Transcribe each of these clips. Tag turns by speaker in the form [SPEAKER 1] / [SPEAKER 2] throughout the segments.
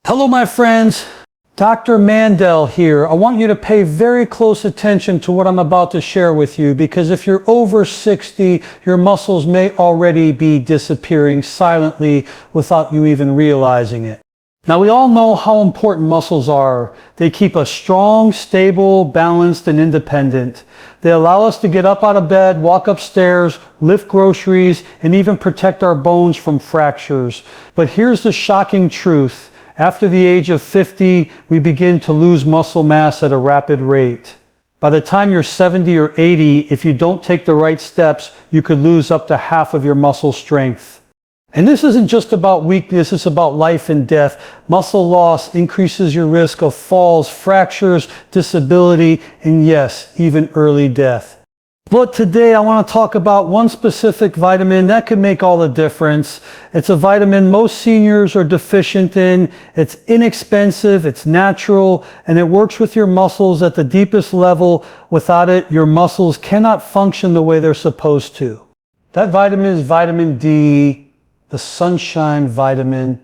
[SPEAKER 1] Hello my friends, Dr. Mandell here. I want you to pay very close attention to what I'm about to share with you, because if you're over 60, your muscles may already be disappearing silently without you even realizing it. Now we all know how important muscles are. They keep us strong, stable, balanced, and independent. They allow us to get up out of bed, walk upstairs, lift groceries, and even protect our bones from fractures. But here's the shocking truth. After the age of 50, we begin to lose muscle mass at a rapid rate. By the time you're 70 or 80, if you don't take the right steps, you could lose up to half of your muscle strength. And this isn't just about weakness, it's about life and death. Muscle loss increases your risk of falls, fractures, disability, and yes, even early death. But today I want to talk about one specific vitamin that could make all the difference. It's a vitamin most seniors are deficient in. It's inexpensive, it's natural, and it works with your muscles at the deepest level. Without it, your muscles cannot function the way they're supposed to. That vitamin is vitamin D, the sunshine vitamin.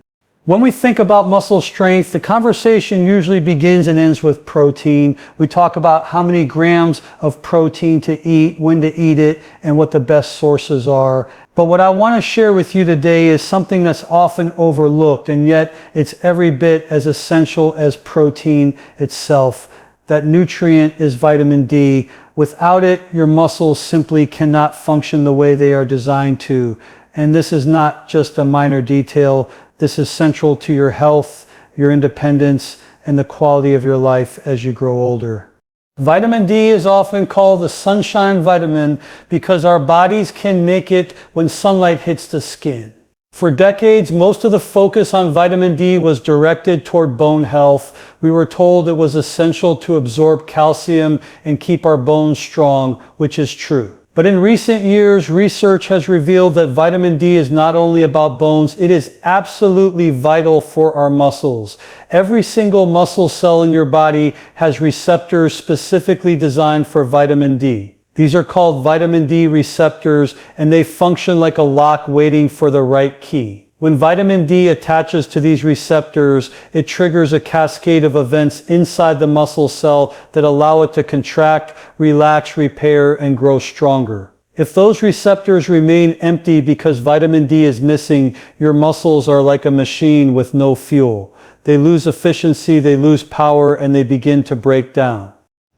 [SPEAKER 1] When we think about muscle strength, the conversation usually begins and ends with protein. We talk about how many grams of protein to eat, when to eat it, and what the best sources are. But what I want to share with you today is something that's often overlooked, and yet it's every bit as essential as protein itself. That nutrient is vitamin D. Without it, your muscles simply cannot function the way they are designed to. And this is not just a minor detail. This is central to your health, your independence, and the quality of your life as you grow older. Vitamin D is often called the sunshine vitamin because our bodies can make it when sunlight hits the skin. For decades, most of the focus on vitamin D was directed toward bone health. We were told it was essential to absorb calcium and keep our bones strong, which is true. But in recent years, research has revealed that vitamin D is not only about bones, it is absolutely vital for our muscles. Every single muscle cell in your body has receptors specifically designed for vitamin D. These are called vitamin D receptors, and they function like a lock waiting for the right key. When vitamin D attaches to these receptors, it triggers a cascade of events inside the muscle cell that allow it to contract, relax, repair, and grow stronger. If those receptors remain empty because vitamin D is missing, your muscles are like a machine with no fuel. They lose efficiency, they lose power, and they begin to break down.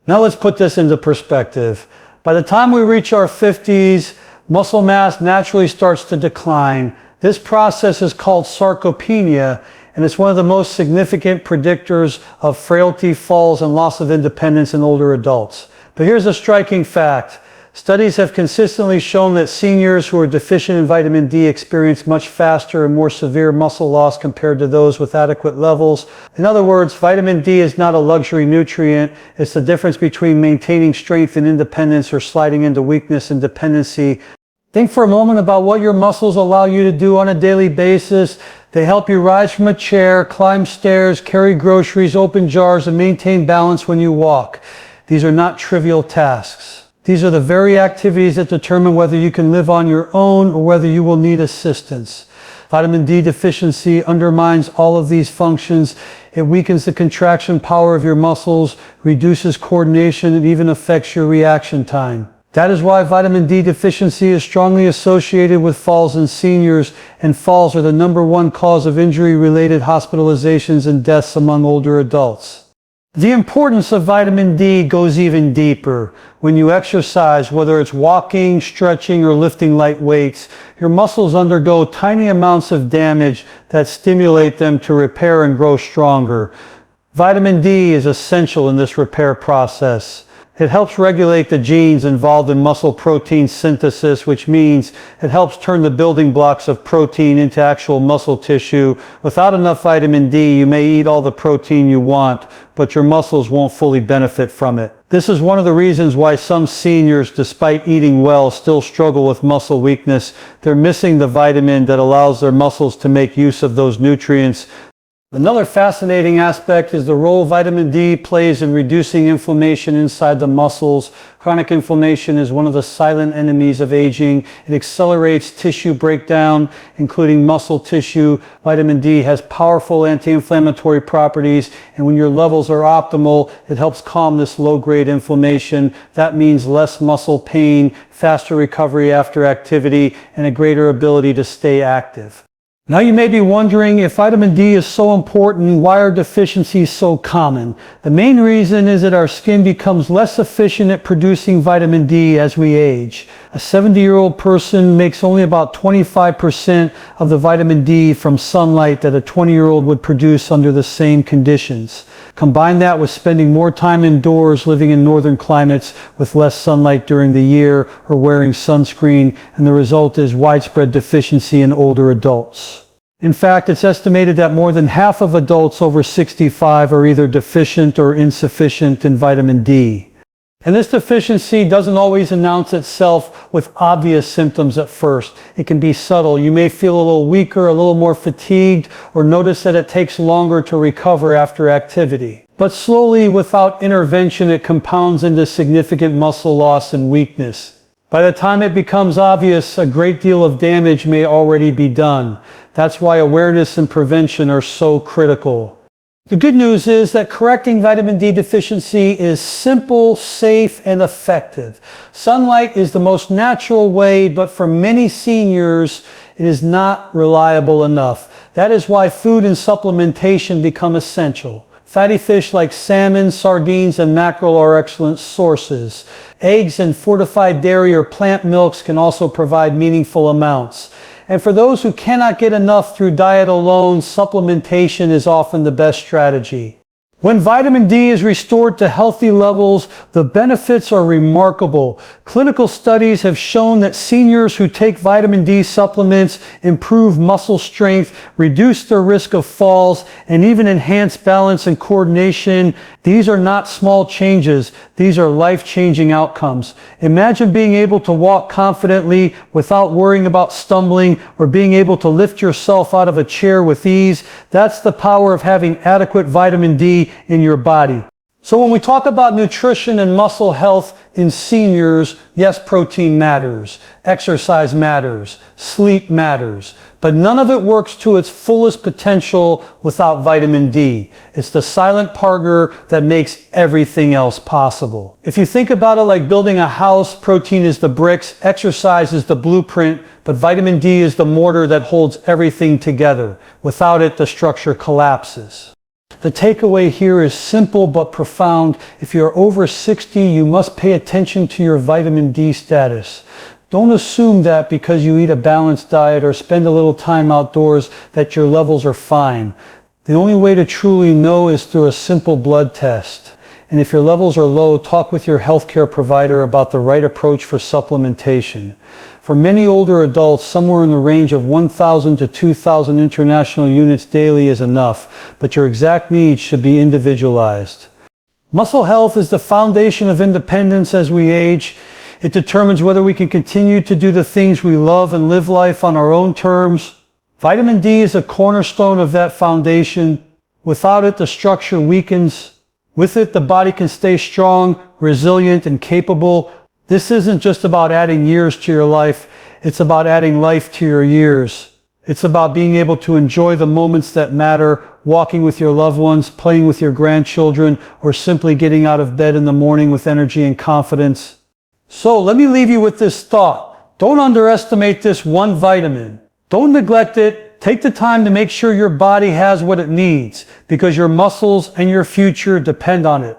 [SPEAKER 1] Now let's put this into perspective. By the time we reach our 50s, muscle mass naturally starts to decline. This process is called sarcopenia, and it's one of the most significant predictors of frailty, falls, and loss of independence in older adults. But here's a striking fact. Studies have consistently shown that seniors who are deficient in vitamin D experience much faster and more severe muscle loss compared to those with adequate levels. In other words, vitamin D is not a luxury nutrient. It's the difference between maintaining strength and independence or sliding into weakness and dependency. Think for a moment about what your muscles allow you to do on a daily basis. They help you rise from a chair, climb stairs, carry groceries, open jars, and maintain balance when you walk. These are not trivial tasks. These are the very activities that determine whether you can live on your own or whether you will need assistance. Vitamin D deficiency undermines all of these functions. It weakens the contraction power of your muscles, reduces coordination, and even affects your reaction time. That is why vitamin D deficiency is strongly associated with falls in seniors, and falls are the #1 cause of injury-related hospitalizations and deaths among older adults. The importance of vitamin D goes even deeper. When you exercise, whether it's walking, stretching, or lifting light weights, your muscles undergo tiny amounts of damage that stimulate them to repair and grow stronger. Vitamin D is essential in this repair process. It helps regulate the genes involved in muscle protein synthesis, which means it helps turn the building blocks of protein into actual muscle tissue. Without enough vitamin D, you may eat all the protein you want, but your muscles won't fully benefit from it. This is one of the reasons why some seniors, despite eating well, still struggle with muscle weakness. They're missing the vitamin that allows their muscles to make use of those nutrients. Another fascinating aspect is the role vitamin D plays in reducing inflammation inside the muscles. Chronic inflammation is one of the silent enemies of aging. It accelerates tissue breakdown, including muscle tissue. Vitamin D has powerful anti-inflammatory properties, and when your levels are optimal, it helps calm this low-grade inflammation. That means less muscle pain, faster recovery after activity, and a greater ability to stay active. Now you may be wondering, if vitamin D is so important, why are deficiencies so common? The main reason is that our skin becomes less efficient at producing vitamin D as we age. A 70-year-old person makes only about 25% of the vitamin D from sunlight that a 20-year-old would produce under the same conditions. Combine that with spending more time indoors, living in northern climates with less sunlight during the year, or wearing sunscreen, and the result is widespread deficiency in older adults. In fact, it's estimated that more than half of adults over 65 are either deficient or insufficient in vitamin D. And this deficiency doesn't always announce itself with obvious symptoms at first. It can be subtle. You may feel a little weaker, a little more fatigued, or notice that it takes longer to recover after activity. But slowly, without intervention, it compounds into significant muscle loss and weakness. By the time it becomes obvious, a great deal of damage may already be done. That's why awareness and prevention are so critical. The good news is that correcting vitamin D deficiency is simple, safe, and effective. Sunlight is the most natural way, but for many seniors, it is not reliable enough. That is why food and supplementation become essential. Fatty fish like salmon, sardines, and mackerel are excellent sources. Eggs and fortified dairy or plant milks can also provide meaningful amounts. And for those who cannot get enough through diet alone, supplementation is often the best strategy. When vitamin D is restored to healthy levels, the benefits are remarkable. Clinical studies have shown that seniors who take vitamin D supplements improve muscle strength, reduce their risk of falls, and even enhance balance and coordination. These are not small changes. These are life-changing outcomes. Imagine being able to walk confidently without worrying about stumbling, or being able to lift yourself out of a chair with ease. That's the power of having adequate vitamin D in your body. So when we talk about nutrition and muscle health in seniors, yes, protein matters, exercise matters, sleep matters, but none of it works to its fullest potential without vitamin D. It's the silent partner that makes everything else possible. If you think about it like building a house, protein is the bricks, exercise is the blueprint, but vitamin D is the mortar that holds everything together. Without it, the structure collapses. The takeaway here is simple but profound. If you're over 60, you must pay attention to your vitamin D status. Don't assume that because you eat a balanced diet or spend a little time outdoors that your levels are fine. The only way to truly know is through a simple blood test. And if your levels are low, talk with your healthcare provider about the right approach for supplementation. For many older adults, somewhere in the range of 1,000 to 2,000 international units daily is enough, but your exact needs should be individualized. Muscle health is the foundation of independence as we age. It determines whether we can continue to do the things we love and live life on our own terms. Vitamin D is a cornerstone of that foundation. Without it, the structure weakens. With it, the body can stay strong, resilient, and capable. This isn't just about adding years to your life. It's about adding life to your years. It's about being able to enjoy the moments that matter, walking with your loved ones, playing with your grandchildren, or simply getting out of bed in the morning with energy and confidence. So let me leave you with this thought. Don't underestimate this one vitamin. Don't neglect it. Take the time to make sure your body has what it needs, because your muscles and your future depend on it.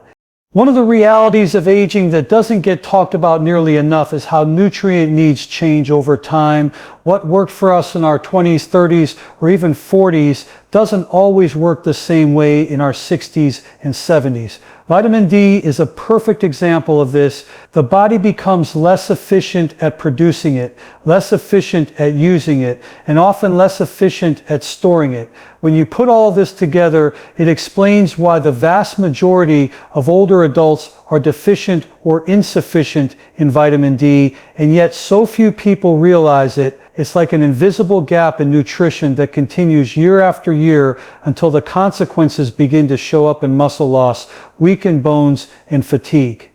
[SPEAKER 1] One of the realities of aging that doesn't get talked about nearly enough is how nutrient needs change over time. What worked for us in our 20s, 30s, or even 40s doesn't always work the same way in our 60s and 70s. Vitamin D is a perfect example of this. The body becomes less efficient at producing it, less efficient at using it, and often less efficient at storing it. When you put all this together, it explains why the vast majority of older adults are deficient or insufficient in vitamin D, and yet so few people realize it. It's like an invisible gap in nutrition that continues year after year until the consequences begin to show up in muscle loss, weakened bones, and fatigue.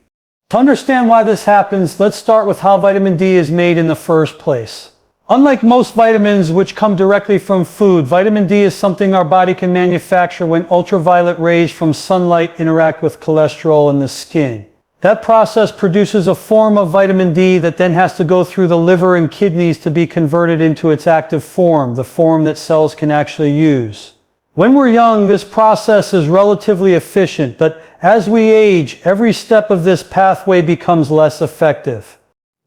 [SPEAKER 1] To understand why this happens, let's start with how vitamin D is made in the first place. Unlike most vitamins which come directly from food, vitamin D is something our body can manufacture when ultraviolet rays from sunlight interact with cholesterol in the skin. That process produces a form of vitamin D that then has to go through the liver and kidneys to be converted into its active form, the form that cells can actually use. When we're young, this process is relatively efficient, but as we age, every step of this pathway becomes less effective.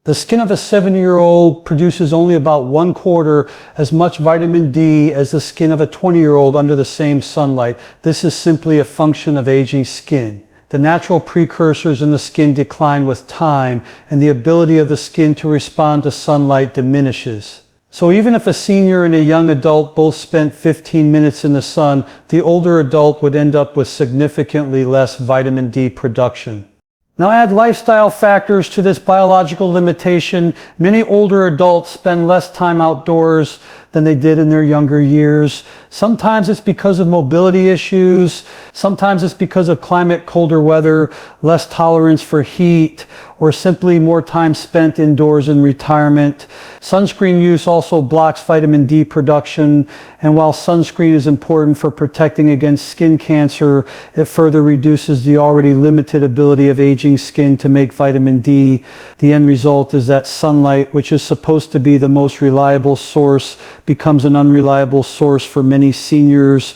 [SPEAKER 1] The skin of a 70-year-old produces only about 1/4 as much vitamin D as the skin of a 20-year-old under the same sunlight. This is simply a function of aging skin. The natural precursors in the skin decline with time, and the ability of the skin to respond to sunlight diminishes. So even if a senior and a young adult both spent 15 minutes in the sun, the older adult would end up with significantly less vitamin D production. Now add lifestyle factors to this biological limitation. Many older adults spend less time outdoors than they did in their younger years. Sometimes it's because of mobility issues. Sometimes it's because of climate, colder weather, less tolerance for heat, or simply more time spent indoors in retirement. Sunscreen use also blocks vitamin D production, and while sunscreen is important for protecting against skin cancer, it further reduces the already limited ability of aging skin to make vitamin D. The end result is that sunlight, which is supposed to be the most reliable source, becomes an unreliable source for many seniors.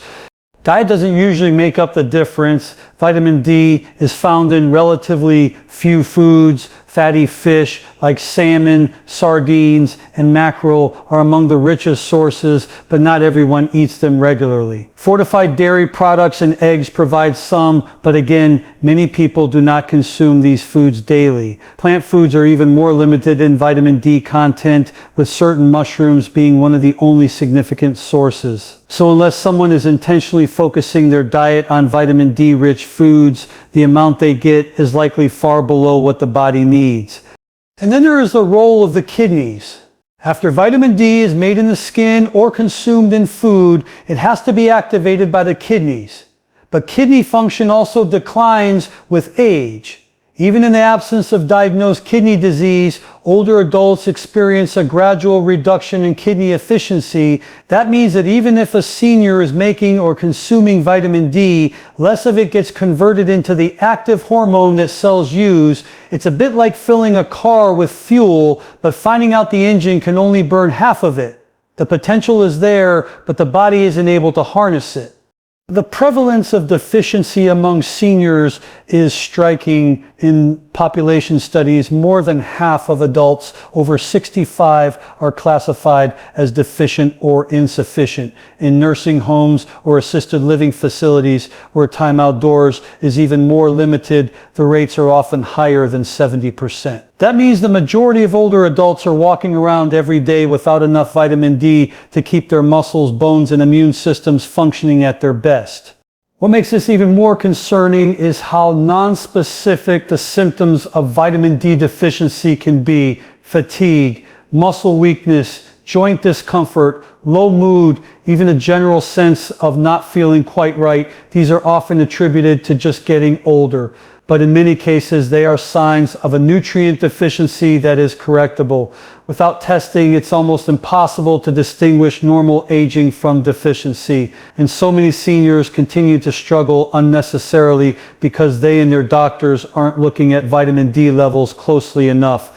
[SPEAKER 1] Diet doesn't usually make up the difference. Vitamin D is found in relatively few foods. Fatty fish like salmon, sardines, and mackerel are among the richest sources, but not everyone eats them regularly. Fortified dairy products and eggs provide some, but again, many people do not consume these foods daily. Plant foods are even more limited in vitamin D content, with certain mushrooms being one of the only significant sources. So unless someone is intentionally focusing their diet on vitamin D-rich foods, the amount they get is likely far below what the body needs. And then there is the role of the kidneys. After vitamin D is made in the skin or consumed in food, it has to be activated by the kidneys. But kidney function also declines with age. Even in the absence of diagnosed kidney disease, older adults experience a gradual reduction in kidney efficiency. That means that even if a senior is making or consuming vitamin D, less of it gets converted into the active hormone that cells use. It's a bit like filling a car with fuel, but finding out the engine can only burn half of it. The potential is there, but the body isn't able to harness it. The prevalence of deficiency among seniors is striking. In population studies, more than half of adults over 65 are classified as deficient or insufficient. In nursing homes or assisted living facilities where time outdoors is even more limited, the rates are often higher than 70%. That means the majority of older adults are walking around every day without enough vitamin D to keep their muscles, bones, and immune systems functioning at their best. What makes this even more concerning is how nonspecific the symptoms of vitamin D deficiency can be: fatigue, muscle weakness, joint discomfort, low mood, even a general sense of not feeling quite right. These are often attributed to just getting older, but in many cases they are signs of a nutrient deficiency that is correctable. Without testing, it's almost impossible to distinguish normal aging from deficiency, and so many seniors continue to struggle unnecessarily because they and their doctors aren't looking at vitamin D levels closely enough.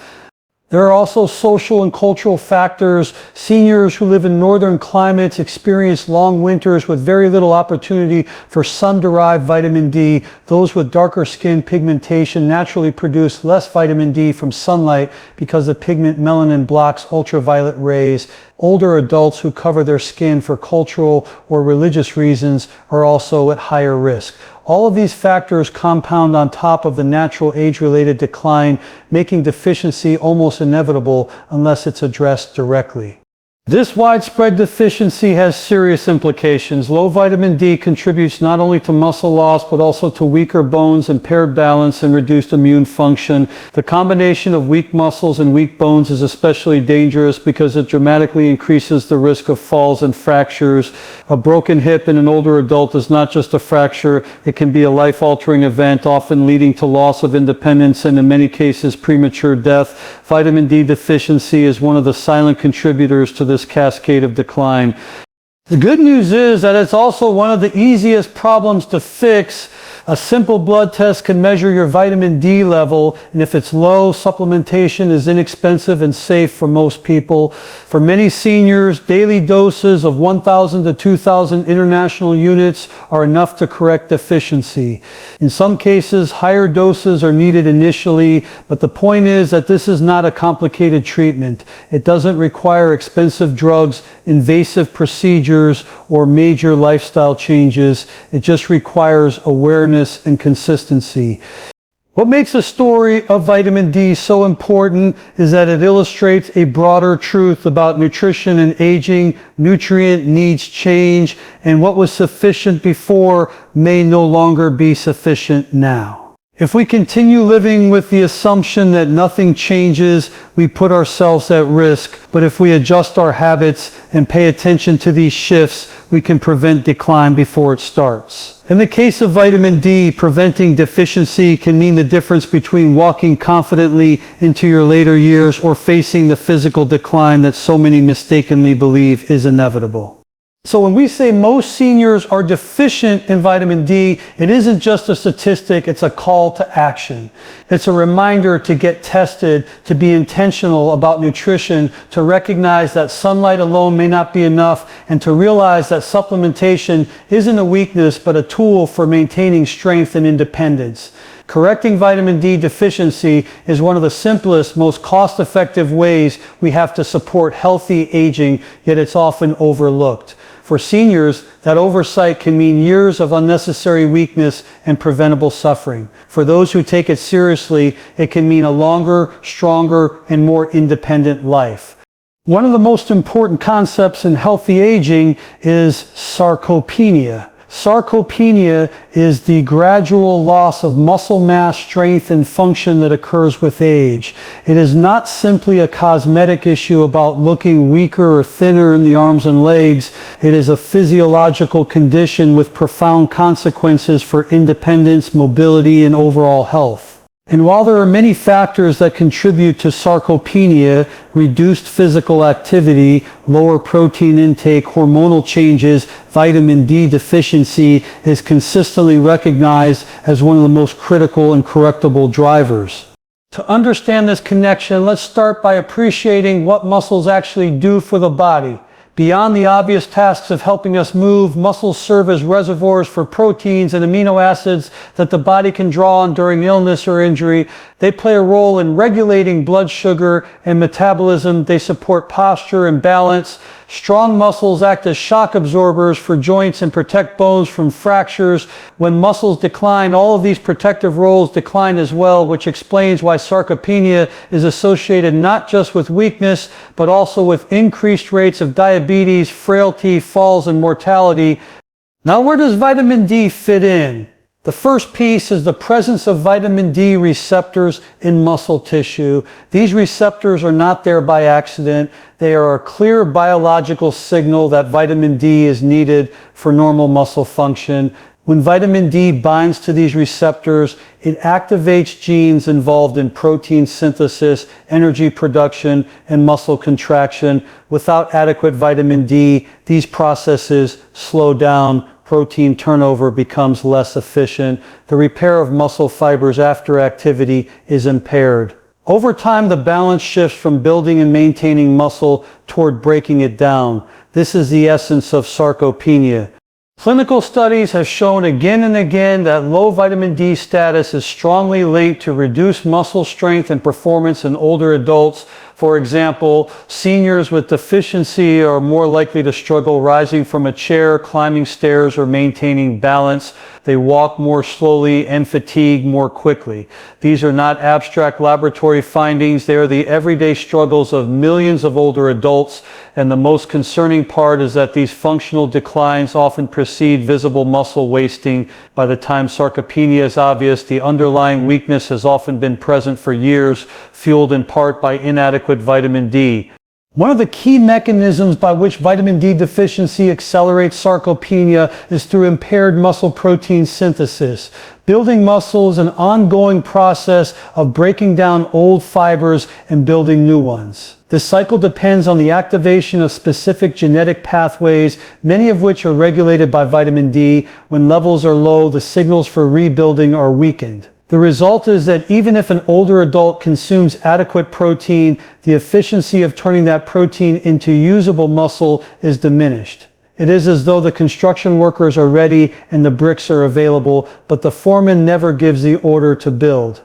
[SPEAKER 1] There are also social and cultural factors. Seniors who live in northern climates experience long winters with very little opportunity for sun-derived vitamin D. Those with darker skin pigmentation naturally produce less vitamin D from sunlight because the pigment melanin blocks ultraviolet rays. Older adults who cover their skin for cultural or religious reasons are also at higher risk. All of these factors compound on top of the natural age-related decline, making deficiency almost inevitable unless it's addressed directly. This widespread deficiency has serious implications. Low vitamin D contributes not only to muscle loss, but also to weaker bones, impaired balance, and reduced immune function. The combination of weak muscles and weak bones is especially dangerous because it dramatically increases the risk of falls and fractures. A broken hip in an older adult is not just a fracture, it can be a life-altering event, often leading to loss of independence and in many cases premature death. Vitamin D deficiency is one of the silent contributors to this cascade of decline. The good news is that it's also one of the easiest problems to fix. A simple blood test can measure your vitamin D level, and if it's low, supplementation is inexpensive and safe for most people. For many seniors, daily doses of 1,000 to 2,000 international units are enough to correct deficiency. In some cases, higher doses are needed initially, but the point is that this is not a complicated treatment. It doesn't require expensive drugs, invasive procedures, or major lifestyle changes. It just requires awareness and consistency. What makes the story of vitamin D so important is that it illustrates a broader truth about nutrition and aging. Nutrient needs change, and what was sufficient before may no longer be sufficient now. If we continue living with the assumption that nothing changes, we put ourselves at risk. But if we adjust our habits and pay attention to these shifts, we can prevent decline before it starts. In the case of vitamin D, preventing deficiency can mean the difference between walking confidently into your later years or facing the physical decline that so many mistakenly believe is inevitable. So when we say most seniors are deficient in vitamin D, it isn't just a statistic, it's a call to action. It's a reminder to get tested, to be intentional about nutrition, to recognize that sunlight alone may not be enough, and to realize that supplementation isn't a weakness but a tool for maintaining strength and independence. Correcting vitamin D deficiency is one of the simplest, most cost-effective ways we have to support healthy aging, yet it's often overlooked. For seniors, that oversight can mean years of unnecessary weakness and preventable suffering. For those who take it seriously, it can mean a longer, stronger, and more independent life. One of the most important concepts in healthy aging is sarcopenia. Sarcopenia is the gradual loss of muscle mass, strength, and function that occurs with age. It is not simply a cosmetic issue about looking weaker or thinner in the arms and legs. It is a physiological condition with profound consequences for independence, mobility, and overall health. And while there are many factors that contribute to sarcopenia, reduced physical activity, lower protein intake, hormonal changes, vitamin D deficiency is consistently recognized as one of the most critical and correctable drivers. To understand this connection, let's start by appreciating what muscles actually do for the body. Beyond the obvious tasks of helping us move, muscles serve as reservoirs for proteins and amino acids that the body can draw on during illness or injury. They play a role in regulating blood sugar and metabolism. They support posture and balance. Strong muscles act as shock absorbers for joints and protect bones from fractures. When muscles decline, all of these protective roles decline as well, which explains why sarcopenia is associated not just with weakness, but also with increased rates of diabetes, frailty, falls, and mortality. Now, where does vitamin D fit in? The first piece is the presence of vitamin D receptors in muscle tissue. These receptors are not there by accident. They are a clear biological signal that vitamin D is needed for normal muscle function. When vitamin D binds to these receptors, it activates genes involved in protein synthesis, energy production, and muscle contraction. Without adequate vitamin D, these processes slow down. Protein turnover becomes less efficient. The repair of muscle fibers after activity is impaired. Over time, the balance shifts from building and maintaining muscle toward breaking it down. This is the essence of sarcopenia. Clinical studies have shown again and again that low vitamin D status is strongly linked to reduced muscle strength and performance in older adults. For example, seniors with deficiency are more likely to struggle rising from a chair, climbing stairs, or maintaining balance. They walk more slowly and fatigue more quickly. These are not abstract laboratory findings. They are the everyday struggles of millions of older adults. And the most concerning part is that these functional declines often precede visible muscle wasting. By the time sarcopenia is obvious, the underlying weakness has often been present for years, fueled in part by inadequate vitamin D. One of the key mechanisms by which vitamin D deficiency accelerates sarcopenia is through impaired muscle protein synthesis. Building muscle is an ongoing process of breaking down old fibers and building new ones. This cycle depends on the activation of specific genetic pathways, many of which are regulated by vitamin D. When levels are low, the signals for rebuilding are weakened. The result is that even if an older adult consumes adequate protein, the efficiency of turning that protein into usable muscle is diminished. It is as though the construction workers are ready and the bricks are available, but the foreman never gives the order to build.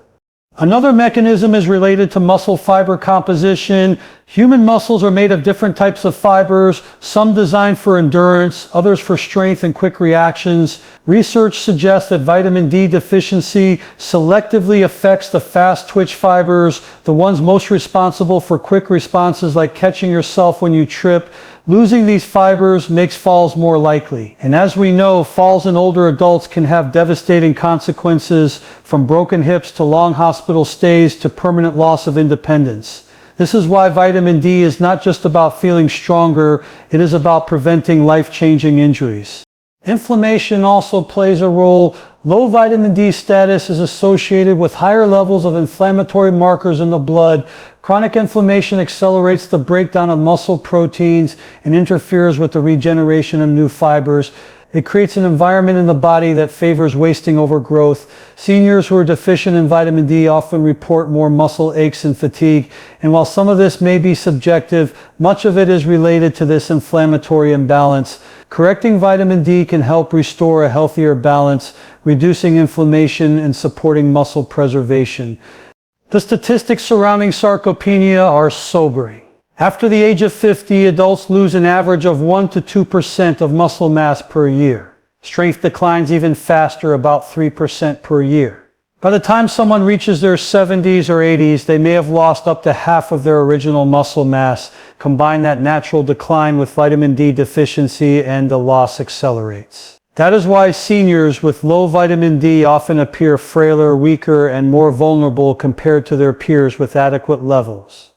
[SPEAKER 1] Another mechanism is related to muscle fiber composition. Human muscles are made of different types of fibers, some designed for endurance, others for strength and quick reactions. Research suggests that vitamin D deficiency selectively affects the fast twitch fibers, the ones most responsible for quick responses like catching yourself when you trip. Losing these fibers makes falls more likely. And as we know, falls in older adults can have devastating consequences, from broken hips to long hospital stays to permanent loss of independence. This is why vitamin D is not just about feeling stronger, it is about preventing life-changing injuries. Inflammation also plays a role. Low vitamin D status is associated with higher levels of inflammatory markers in the blood. Chronic inflammation accelerates the breakdown of muscle proteins and interferes with the regeneration of new fibers. It creates an environment in the body that favors wasting over growth. Seniors who are deficient in vitamin D often report more muscle aches and fatigue. And while some of this may be subjective, much of it is related to this inflammatory imbalance. Correcting vitamin D can help restore a healthier balance, reducing inflammation and supporting muscle preservation. The statistics surrounding sarcopenia are sobering. After the age of 50, adults lose an average of 1 to 2% of muscle mass per year. Strength declines even faster, about 3% per year. By the time someone reaches their 70s or 80s, they may have lost up to half of their original muscle mass. Combine that natural decline with vitamin D deficiency and the loss accelerates. That is why seniors with low vitamin D often appear frailer, weaker, and more vulnerable compared to their peers with adequate levels.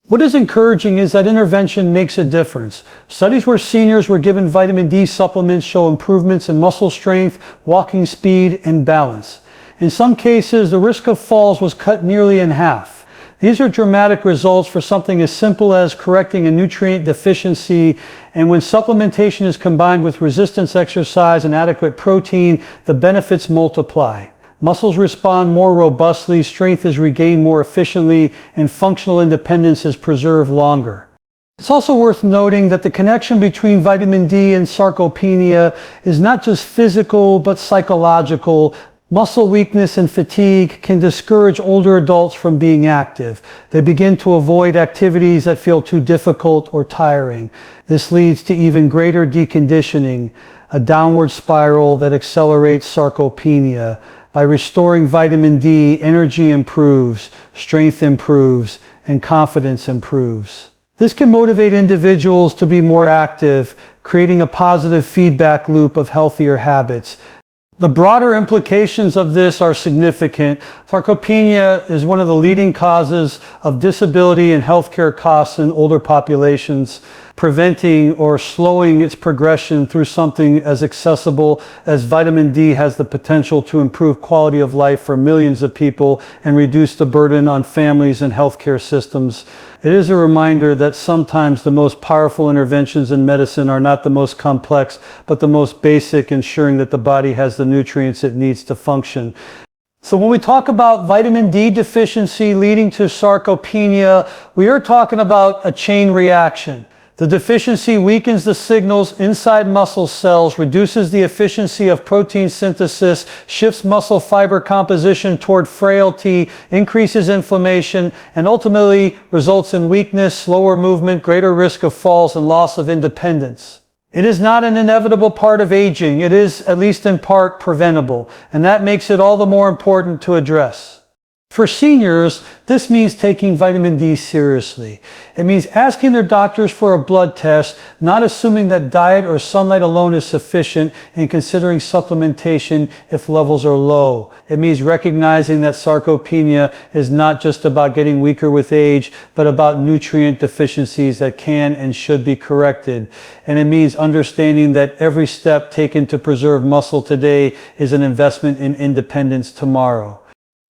[SPEAKER 1] What is encouraging is that intervention makes a difference. Studies where seniors were given vitamin D supplements show improvements in muscle strength, walking speed, and balance. In some cases, the risk of falls was cut nearly in half. These are dramatic results for something as simple as correcting a nutrient deficiency, and when supplementation is combined with resistance exercise and adequate protein, the benefits multiply. Muscles respond more robustly, strength is regained more efficiently, and functional independence is preserved longer. It's also worth noting that the connection between vitamin D and sarcopenia is not just physical but psychological. Muscle weakness and fatigue can discourage older adults from being active. They begin to avoid activities that feel too difficult or tiring. This leads to even greater deconditioning, a downward spiral that accelerates sarcopenia. By restoring vitamin D, energy improves, strength improves, and confidence improves. This can motivate individuals to be more active, creating a positive feedback loop of healthier habits. The broader implications of this are significant. Sarcopenia is one of the leading causes of disability and healthcare costs in older populations. Preventing or slowing its progression through something as accessible as vitamin D has the potential to improve quality of life for millions of people and reduce the burden on families and healthcare systems. It is a reminder that sometimes the most powerful interventions in medicine are not the most complex, but the most basic, ensuring that the body has the nutrients it needs to function. So when we talk about vitamin D deficiency leading to sarcopenia, we are talking about a chain reaction. The deficiency weakens the signals inside muscle cells, reduces the efficiency of protein synthesis, shifts muscle fiber composition toward frailty, increases inflammation, and ultimately results in weakness, slower movement, greater risk of falls, and loss of independence. It is not an inevitable part of aging. It is, at least in part, preventable, and that makes it all the more important to address. For seniors, this means taking vitamin D seriously. It means asking their doctors for a blood test, not assuming that diet or sunlight alone is sufficient, and considering supplementation if levels are low. It means recognizing that sarcopenia is not just about getting weaker with age, but about nutrient deficiencies that can and should be corrected. And it means understanding that every step taken to preserve muscle today is an investment in independence tomorrow.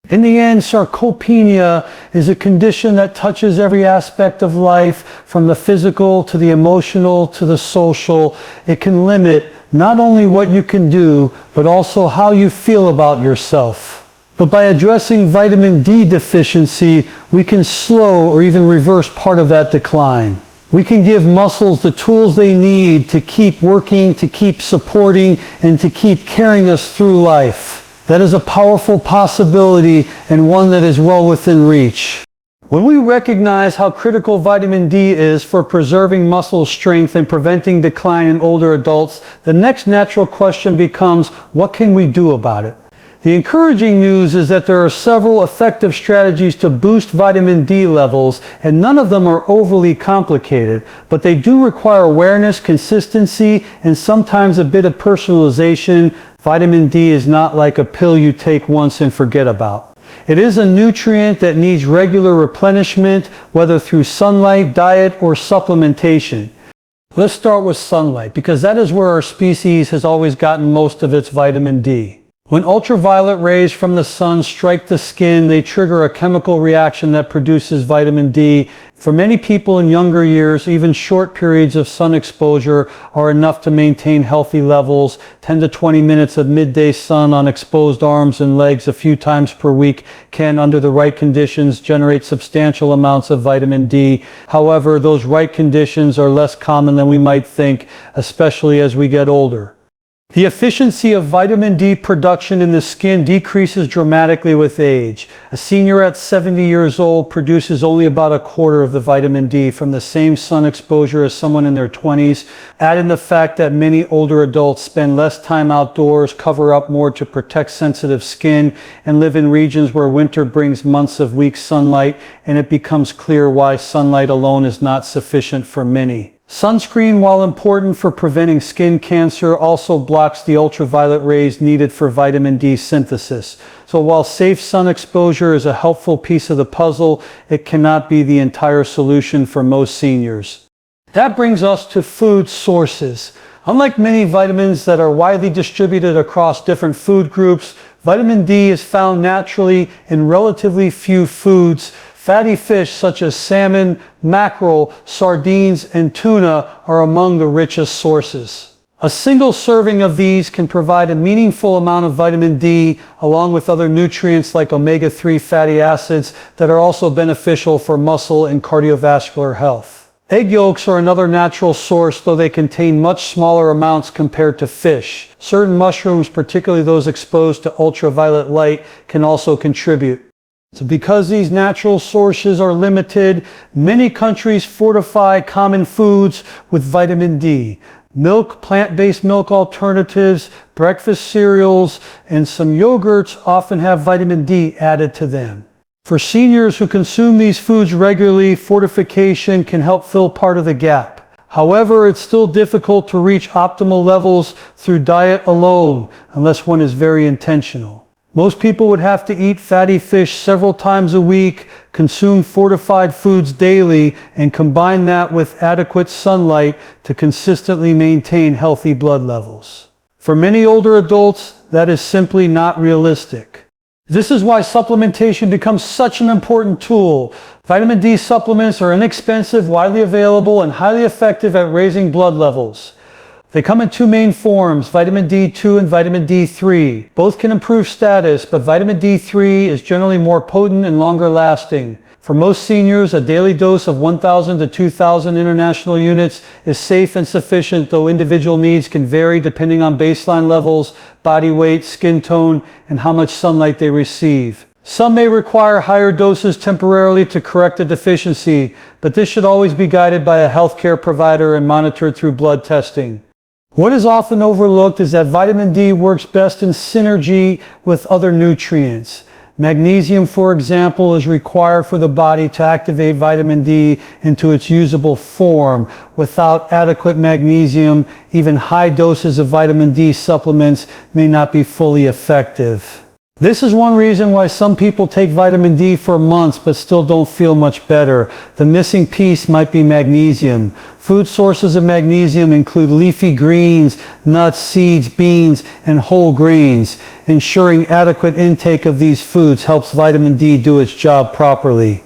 [SPEAKER 1] In the end, sarcopenia is a condition that touches every aspect of life, from the physical to the emotional to the social. It can limit not only what you can do, but also how you feel about yourself. But by addressing vitamin D deficiency, we can slow or even reverse part of that decline. We can give muscles the tools they need to keep working, to keep supporting, and to keep carrying us through life. That is a powerful possibility and one that is well within reach. When we recognize how critical vitamin D is for preserving muscle strength and preventing decline in older adults, the next natural question becomes, what can we do about it? The encouraging news is that there are several effective strategies to boost vitamin D levels, and none of them are overly complicated, but they do require awareness, consistency, and sometimes a bit of personalization. Vitamin D is not like a pill you take once and forget about. It is a nutrient that needs regular replenishment, whether through sunlight, diet, or supplementation. Let's start with sunlight, because that is where our species has always gotten most of its vitamin D. When ultraviolet rays from the sun strike the skin, they trigger a chemical reaction that produces vitamin D. For many people in younger years, even short periods of sun exposure are enough to maintain healthy levels. 10 to 20 minutes of midday sun on exposed arms and legs a few times per week can, under the right conditions, generate substantial amounts of vitamin D. However, those right conditions are less common than we might think, especially as we get older. The efficiency of vitamin D production in the skin decreases dramatically with age. A senior at 70 years old produces only about a quarter of the vitamin D from the same sun exposure as someone in their 20s. Add in the fact that many older adults spend less time outdoors, cover up more to protect sensitive skin, and live in regions where winter brings months of weak sunlight, and it becomes clear why sunlight alone is not sufficient for many. Sunscreen, while important for preventing skin cancer, also blocks the ultraviolet rays needed for vitamin D synthesis. So while safe sun exposure is a helpful piece of the puzzle, it cannot be the entire solution for most seniors. That brings us to food sources. Unlike many vitamins that are widely distributed across different food groups, vitamin D is found naturally in relatively few foods. Fatty fish such as salmon, mackerel, sardines, and tuna are among the richest sources. A single serving of these can provide a meaningful amount of vitamin D, along with other nutrients like omega-3 fatty acids that are also beneficial for muscle and cardiovascular health. Egg yolks are another natural source, though they contain much smaller amounts compared to fish. Certain mushrooms, particularly those exposed to ultraviolet light, can also contribute. So because these natural sources are limited, many countries fortify common foods with vitamin D. Milk, plant-based milk alternatives, breakfast cereals, and some yogurts often have vitamin D added to them. For seniors who consume these foods regularly, fortification can help fill part of the gap. However, it's still difficult to reach optimal levels through diet alone, unless one is very intentional. Most people would have to eat fatty fish several times a week, consume fortified foods daily, and combine that with adequate sunlight to consistently maintain healthy blood levels. For many older adults, that is simply not realistic. This is why supplementation becomes such an important tool. Vitamin D supplements are inexpensive, widely available, and highly effective at raising blood levels. They come in two main forms, vitamin D2 and vitamin D3. Both can improve status, but vitamin D3 is generally more potent and longer lasting. For most seniors, a daily dose of 1,000 to 2,000 international units is safe and sufficient, though individual needs can vary depending on baseline levels, body weight, skin tone, and how much sunlight they receive. Some may require higher doses temporarily to correct a deficiency, but this should always be guided by a healthcare provider and monitored through blood testing. What is often overlooked is that vitamin D works best in synergy with other nutrients. Magnesium, for example, is required for the body to activate vitamin D into its usable form. Without adequate magnesium, even high doses of vitamin D supplements may not be fully effective. This is one reason why some people take vitamin D for months but still don't feel much better. The missing piece might be magnesium. Food sources of magnesium include leafy greens, nuts, seeds, beans, and whole grains. Ensuring adequate intake of these foods helps vitamin D do its job properly.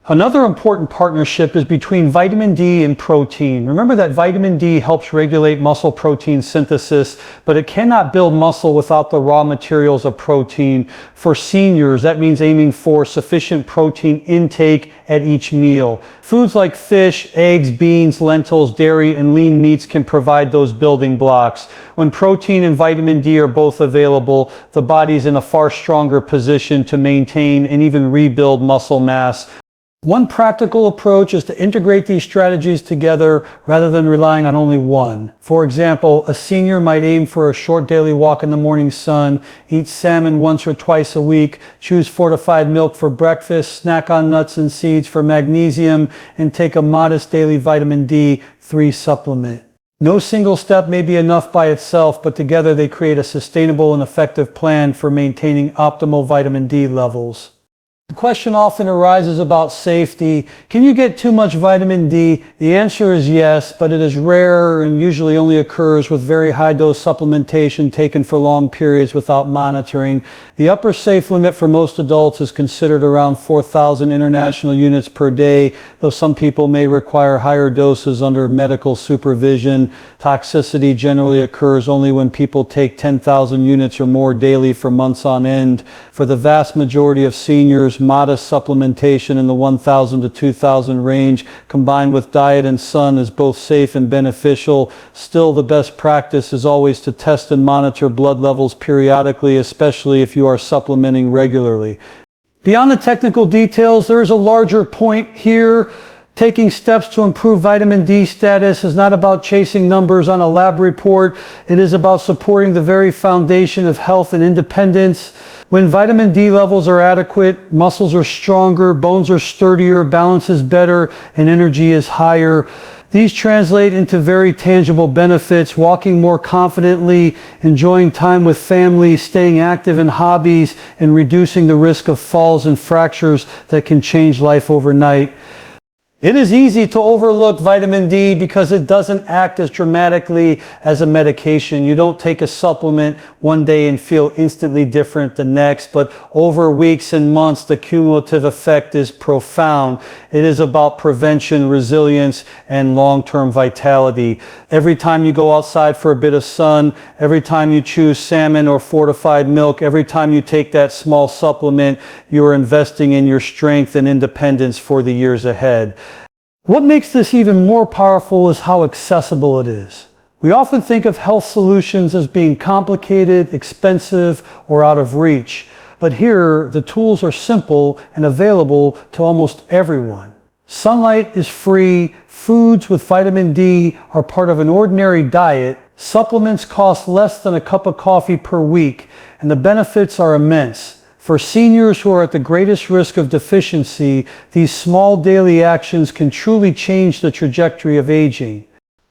[SPEAKER 1] Another important partnership is between vitamin D and protein. Remember that vitamin D helps regulate muscle protein synthesis, but it cannot build muscle without the raw materials of protein. For seniors, that means aiming for sufficient protein intake at each meal. Foods like fish, eggs, beans, lentils, dairy, and lean meats can provide those building blocks. When protein and vitamin D are both available, the body's in a far stronger position to maintain and even rebuild muscle mass. One practical approach is to integrate these strategies together rather than relying on only one. For example, a senior might aim for a short daily walk in the morning sun, eat salmon once or twice a week, choose fortified milk for breakfast, snack on nuts and seeds for magnesium, and take a modest daily vitamin D3 supplement. No single step may be enough by itself, but together they create a sustainable and effective plan for maintaining optimal vitamin D levels. The question often arises about safety. Can you get too much vitamin D? The answer is yes, but it is rare and usually only occurs with very high dose supplementation taken for long periods without monitoring. The upper safe limit for most adults is considered around 4,000 international units per day, though some people may require higher doses under medical supervision. Toxicity generally occurs only when people take 10,000 units or more daily for months on end. For the vast majority of seniors, modest supplementation in the 1,000 to 2,000 range combined with diet and sun is both safe and beneficial. Still, the best practice is always to test and monitor blood levels periodically, especially if you are supplementing regularly. Beyond the technical details, there is a larger point here. Taking steps to improve vitamin D status is not about chasing numbers on a lab report. It is about supporting the very foundation of health and independence. When vitamin D levels are adequate, muscles are stronger, bones are sturdier, balance is better, and energy is higher. These translate into very tangible benefits: walking more confidently, enjoying time with family, staying active in hobbies, and reducing the risk of falls and fractures that can change life overnight. It is easy to overlook vitamin D because it doesn't act as dramatically as a medication. You don't take a supplement one day and feel instantly different the next, but over weeks and months, the cumulative effect is profound. It is about prevention, resilience, and long-term vitality. Every time you go outside for a bit of sun, every time you choose salmon or fortified milk, every time you take that small supplement, you are investing in your strength and independence for the years ahead. What makes this even more powerful is how accessible it is. We often think of health solutions as being complicated, expensive, or out of reach. But here, the tools are simple and available to almost everyone. Sunlight is free, foods with vitamin D are part of an ordinary diet, supplements cost less than a cup of coffee per week, and the benefits are immense. For seniors who are at the greatest risk of deficiency, these small daily actions can truly change the trajectory of aging.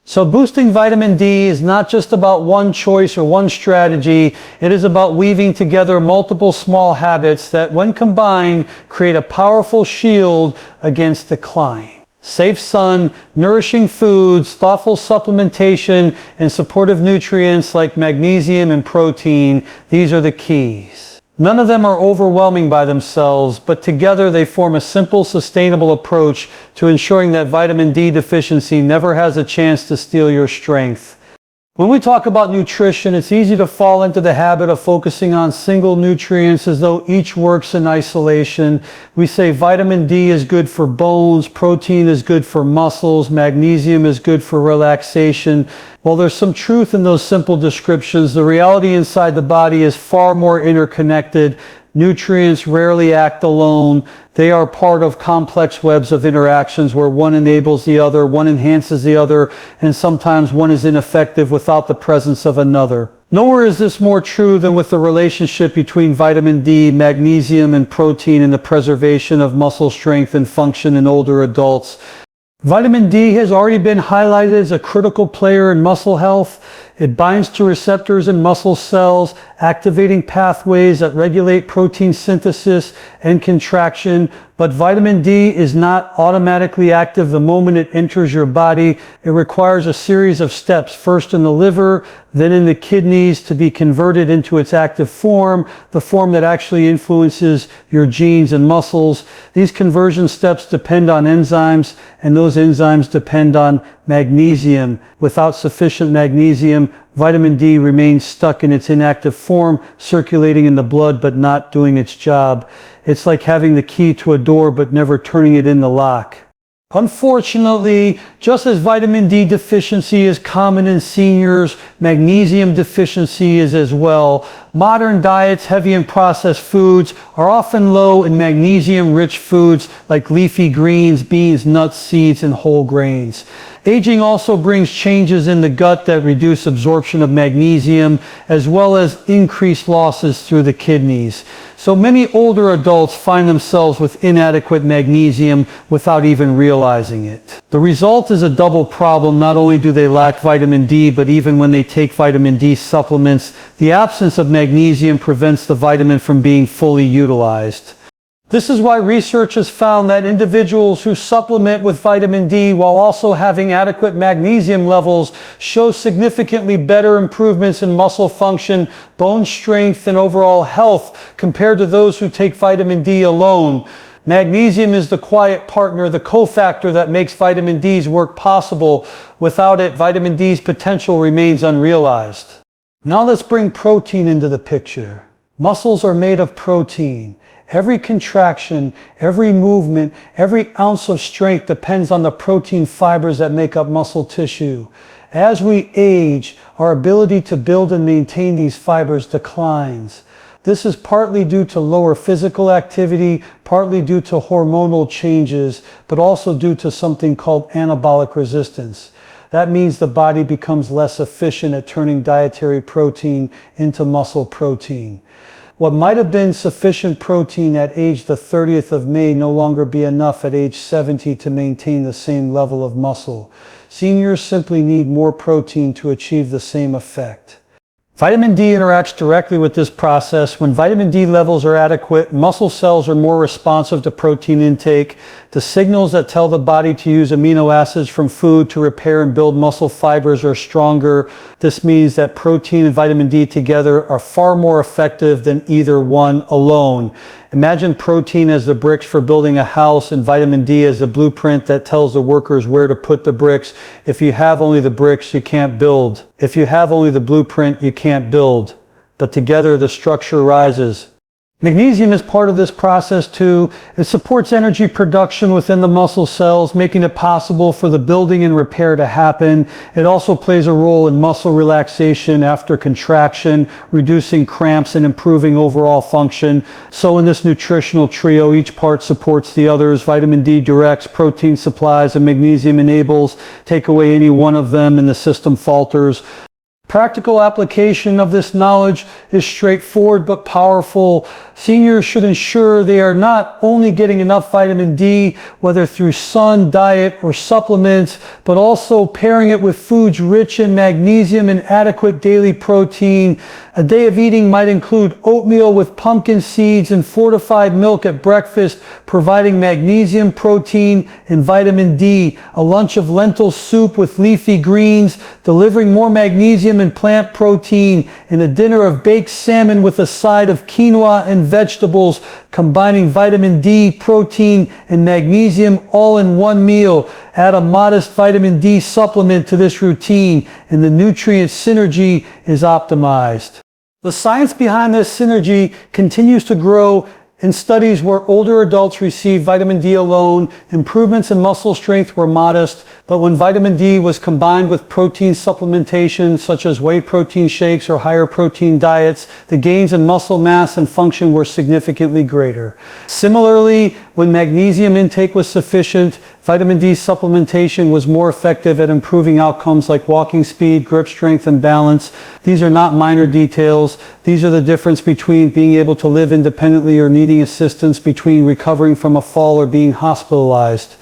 [SPEAKER 1] So boosting vitamin D is not just about one choice or one strategy. It is about weaving together multiple small habits that, when combined, create a powerful shield against decline. Safe sun, nourishing foods, thoughtful supplementation, and supportive nutrients like magnesium and protein, these are the keys. None of them are overwhelming by themselves, but together they form a simple, sustainable approach to ensuring that vitamin D deficiency never has a chance to steal your strength. When we talk about nutrition, it's easy to fall into the habit of focusing on single nutrients as though each works in isolation. We say vitamin D is good for bones, protein is good for muscles, magnesium is good for relaxation. While there's some truth in those simple descriptions, the reality inside the body is far more interconnected. Nutrients rarely act alone. They are part of complex webs of interactions where one enables the other, one enhances the other, and sometimes one is ineffective without the presence of another. Nowhere is this more true than with the relationship between vitamin D, magnesium, and protein in the preservation of muscle strength and function in older adults. Vitamin D has already been highlighted as a critical player in muscle health. It binds to receptors in muscle cells, activating pathways that regulate protein synthesis and contraction. But vitamin D is not automatically active the moment it enters your body. It requires a series of steps, first in the liver, then in the kidneys to be converted into its active form, the form that actually influences your genes and muscles. These conversion steps depend on enzymes, and those enzymes depend on magnesium. Without sufficient magnesium, vitamin D remains stuck in its inactive form, circulating in the blood but not doing its job. It's like having the key to a door but never turning it in the lock. Unfortunately, just as vitamin D deficiency is common in seniors, magnesium deficiency is as well. Modern diets heavy in processed foods are often low in magnesium-rich foods like leafy greens, beans, nuts, seeds, and whole grains. Aging also brings changes in the gut that reduce absorption of magnesium, as well as increased losses through the kidneys. So many older adults find themselves with inadequate magnesium without even realizing it. The result is a double problem. Not only do they lack vitamin D, but even when they take vitamin D supplements, the absence of magnesium prevents the vitamin from being fully utilized. This is why research has found that individuals who supplement with vitamin D while also having adequate magnesium levels show significantly better improvements in muscle function, bone strength, and overall health compared to those who take vitamin D alone. Magnesium is the quiet partner, the cofactor that makes vitamin D's work possible. Without it, vitamin D's potential remains unrealized. Now let's bring protein into the picture. Muscles are made of protein. Every contraction, every movement, every ounce of strength depends on the protein fibers that make up muscle tissue. As we age, our ability to build and maintain these fibers declines. This is partly due to lower physical activity, partly due to hormonal changes, but also due to something called anabolic resistance. That means the body becomes less efficient at turning dietary protein into muscle protein. What might have been sufficient protein at age the 30th of May no longer be enough at age 70 to maintain the same level of muscle. Seniors simply need more protein to achieve the same effect. Vitamin D interacts directly with this process. When vitamin D levels are adequate, muscle cells are more responsive to protein intake. The signals that tell the body to use amino acids from food to repair and build muscle fibers are stronger. This means that protein and vitamin D together are far more effective than either one alone. Imagine protein as the bricks for building a house and vitamin D as the blueprint that tells the workers where to put the bricks. If you have only the bricks, you can't build. If you have only the blueprint, you can't build. But together the structure rises. Magnesium is part of this process too. It supports energy production within the muscle cells, making it possible for the building and repair to happen. It also plays a role in muscle relaxation after contraction, reducing cramps and improving overall function. So in this nutritional trio, each part supports the others. Vitamin D directs, protein supplies, and magnesium enables. Take away any one of them and the system falters. Practical application of this knowledge is straightforward but powerful. Seniors should ensure they are not only getting enough vitamin D, whether through sun, diet, or supplements, but also pairing it with foods rich in magnesium and adequate daily protein. A day of eating might include oatmeal with pumpkin seeds and fortified milk at breakfast, providing magnesium, protein, and vitamin D. A lunch of lentil soup with leafy greens, delivering more magnesium and plant protein, and a dinner of baked salmon with a side of quinoa and vegetables, combining vitamin D, protein, and magnesium all in one meal. Add a modest vitamin D supplement to this routine and the nutrient synergy is optimized. The science behind this synergy continues to grow. In studies where older adults received vitamin D alone, improvements in muscle strength were modest, but when vitamin D was combined with protein supplementation such as whey protein shakes or higher protein diets, the gains in muscle mass and function were significantly greater. Similarly, when magnesium intake was sufficient, vitamin D supplementation was more effective at improving outcomes like walking speed, grip strength, and balance. These are not minor details. These are the difference between being able to live independently or needing assistance, between recovering from a fall or being hospitalized.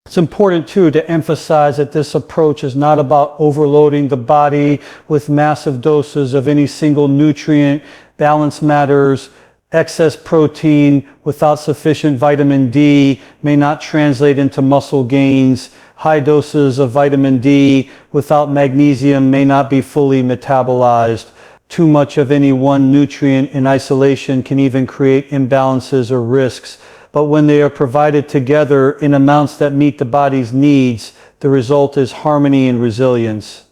[SPEAKER 1] It's important too to emphasize that this approach is not about overloading the body with massive doses of any single nutrient. Balance matters. Excess protein without sufficient vitamin D may not translate into muscle gains. High doses of vitamin D without magnesium may not be fully metabolized. Too much of any one nutrient in isolation can even create imbalances or risks. But when they are provided together in amounts that meet the body's needs, the result is harmony and resilience.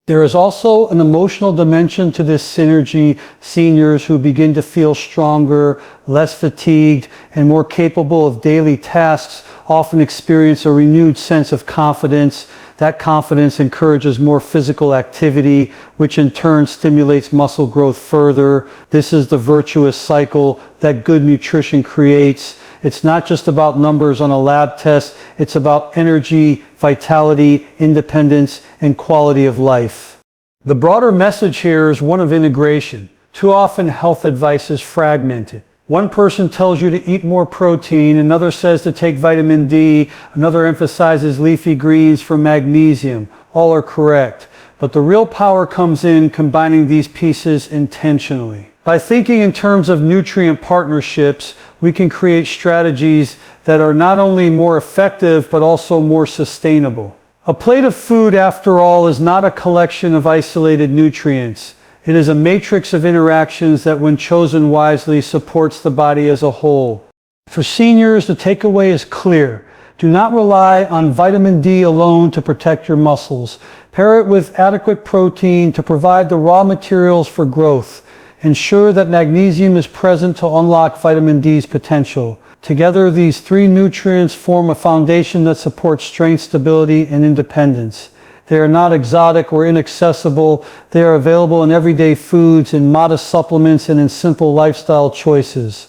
[SPEAKER 1] There is also an emotional dimension to this synergy. Seniors who begin to feel stronger, less fatigued, and more capable of daily tasks often experience a renewed sense of confidence. That confidence encourages more physical activity, which in turn stimulates muscle growth further. This is the virtuous cycle that good nutrition creates. It's not just about numbers on a lab test. It's about energy, vitality, independence, and quality of life. The broader message here is one of integration. Too often health advice is fragmented. One person tells you to eat more protein, another says to take vitamin D, another emphasizes leafy greens for magnesium. All are correct, but the real power comes in combining these pieces intentionally. By thinking in terms of nutrient partnerships, we can create strategies that are not only more effective, but also more sustainable. A plate of food, after all, is not a collection of isolated nutrients. It is a matrix of interactions that, when chosen wisely, supports the body as a whole. For seniors, the takeaway is clear. Do not rely on vitamin D alone to protect your muscles. Pair it with adequate protein to provide the raw materials for growth. Ensure that magnesium is present to unlock vitamin D's potential. Together, these three nutrients form a foundation that supports strength, stability, and independence. They are not exotic or inaccessible. They are available in everyday foods, in modest supplements, and in simple lifestyle choices.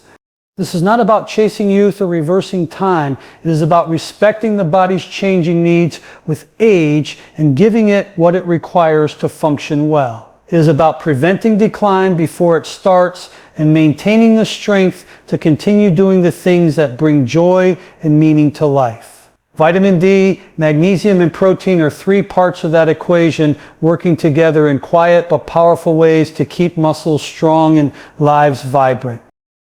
[SPEAKER 1] This is not about chasing youth or reversing time. It is about respecting the body's changing needs with age and giving it what it requires to function well. It is about preventing decline before it starts and maintaining the strength to continue doing the things that bring joy and meaning to life. Vitamin D, magnesium, and protein are three parts of that equation, working together in quiet but powerful ways to keep muscles strong and lives vibrant.